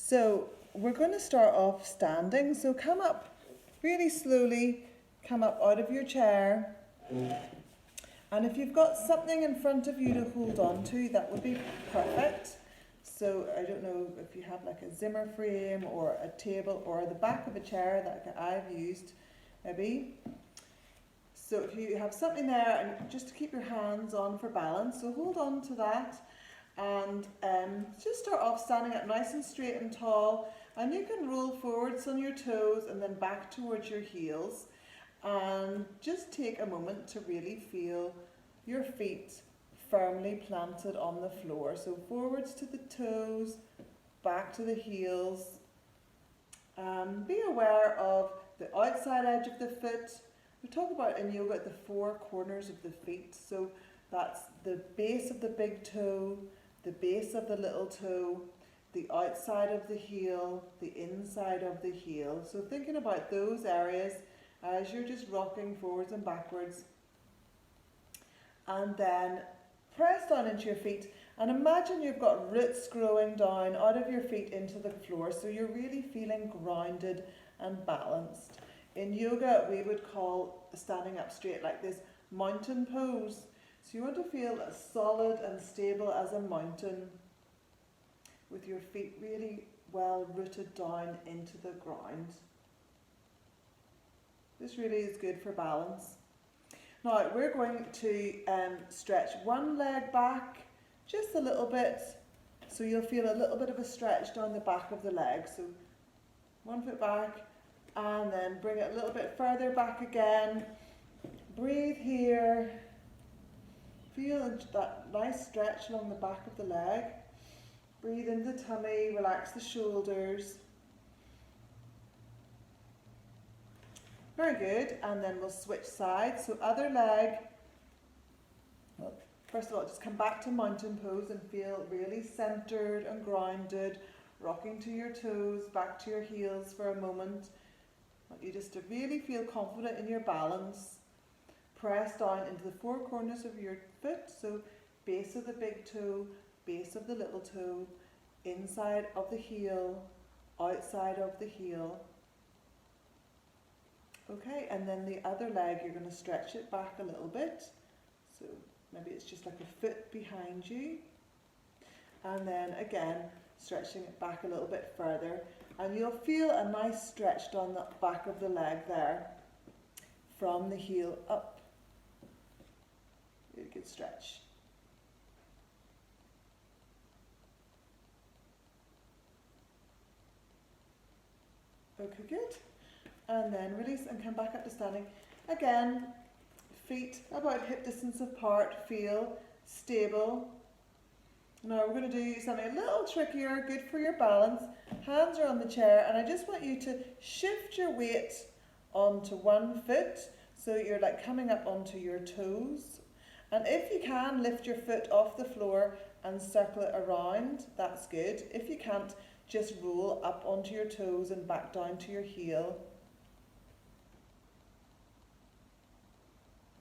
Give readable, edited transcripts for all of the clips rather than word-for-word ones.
So we're going to start off standing. So come up really slowly, come up out of your chair. And if you've got something in front of you to hold on to, that would be perfect. So I don't know if you have like a Zimmer frame or a table or the back of a chair that I've used, maybe. So if you have something there, and just to keep your hands on for balance, so hold on to that. And just start off standing up nice and straight and tall, and you can roll forwards on your toes and then back towards your heels, and just take a moment to really feel your feet firmly planted on the floor. So forwards to the toes, back to the heels. Be aware of the outside edge of the foot. We talk about in yoga the four corners of the feet. So that's the base of the big toe, the base of the little toe, the outside of the heel, the inside of the heel. So thinking about those areas as you're just rocking forwards and backwards. And then press down into your feet and imagine you've got roots growing down out of your feet into the floor. So you're really feeling grounded and balanced. In yoga, we would call standing up straight like this mountain pose. So you want to feel as solid and stable as a mountain with your feet really well rooted down into the ground. This really is good for balance. Now we're going to stretch one leg back just a little bit, so you'll feel a little bit of a stretch down the back of the leg. So one foot back and then bring it a little bit further back again. Breathe here. Feel that nice stretch along the back of the leg. Breathe in the tummy, relax the shoulders. Very good, and then we'll switch sides. So other leg. Well, first of all, just come back to mountain pose and feel really centered and grounded, rocking to your toes, back to your heels for a moment. I want you just to really feel confident in your balance. Press down into the four corners of your foot, so base of the big toe, base of the little toe, inside of the heel, outside of the heel. Okay, and then the other leg, you're going to stretch it back a little bit. So maybe it's just like a foot behind you. And then again, stretching it back a little bit further. And you'll feel a nice stretch down the back of the leg there, from the heel up. Really good stretch. Okay, good. And then release and come back up to standing. Again, feet about hip distance apart, feel stable. Now we're going to do something a little trickier, good for your balance. Hands are on the chair, and I just want you to shift your weight onto one foot, so you're like coming up onto your toes. And if you can, lift your foot off the floor and circle it around, that's good. If you can't, just roll up onto your toes and back down to your heel.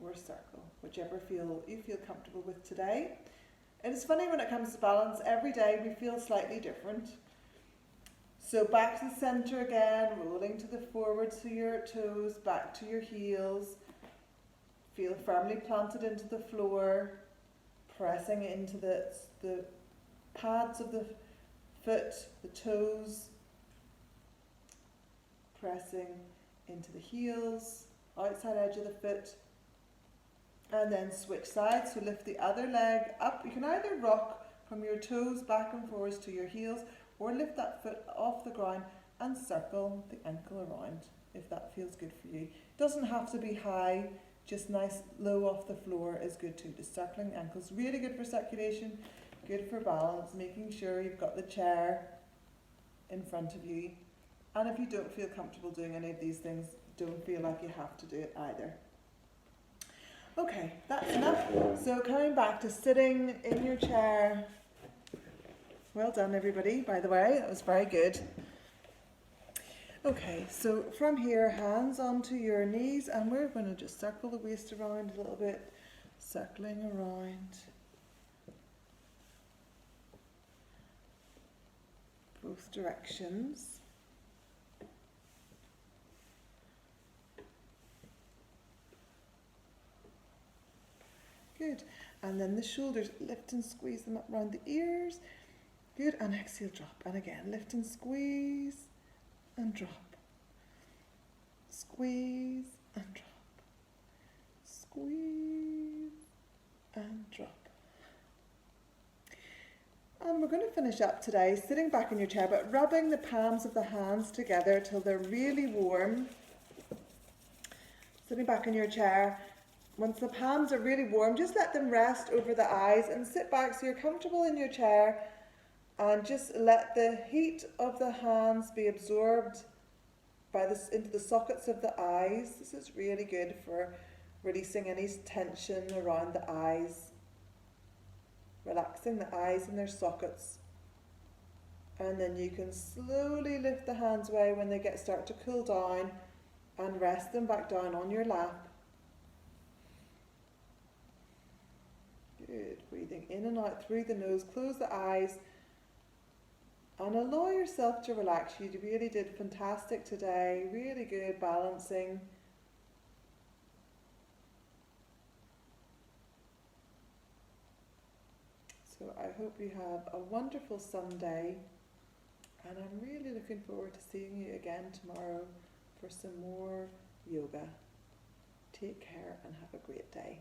Or circle, whichever you feel comfortable with today. And it's funny when it comes to balance, every day we feel slightly different. So back to the center again, rolling to the forwards to your toes, back to your heels. Feel firmly planted into the floor, pressing into the pads of the foot, the toes, pressing into the heels, outside edge of the foot. And then switch sides, so lift the other leg up. You can either rock from your toes back and forwards to your heels, or lift that foot off the ground and circle the ankle around, if that feels good for you. It doesn't have to be high, just nice low off the floor is good too. Just circling the ankles, really good for circulation, good for balance, making sure you've got the chair in front of you. And if you don't feel comfortable doing any of these things, don't feel like you have to do it either. Okay, that's enough. So coming back to sitting in your chair. Well done everybody, by the way, that was very good. Okay, so from here, hands onto your knees, and we're going to just circle the waist around a little bit, circling around. Both both directions. Good. And then the shoulders, lift and squeeze them up around the ears. Good. And exhale, drop. And again, lift and squeeze and drop. Squeeze and drop. Squeeze and drop. And we're going to finish up today sitting back in your chair, but rubbing the palms of the hands together till they're really warm. Sitting back in your chair. Once the palms are really warm, just let them rest over the eyes and sit back so you're comfortable in your chair, and just let the heat of the hands be absorbed by this into the sockets of the eyes. This is really good for releasing any tension around the eyes, relaxing the eyes and their sockets. And then you can slowly lift the hands away when they start to cool down, and rest them back down on your lap. Good. Breathing in and out through the nose. Close the eyes and allow yourself to relax. You really did fantastic today. Really good balancing. So I hope you have a wonderful Sunday, and I'm really looking forward to seeing you again tomorrow for some more yoga. Take care and have a great day.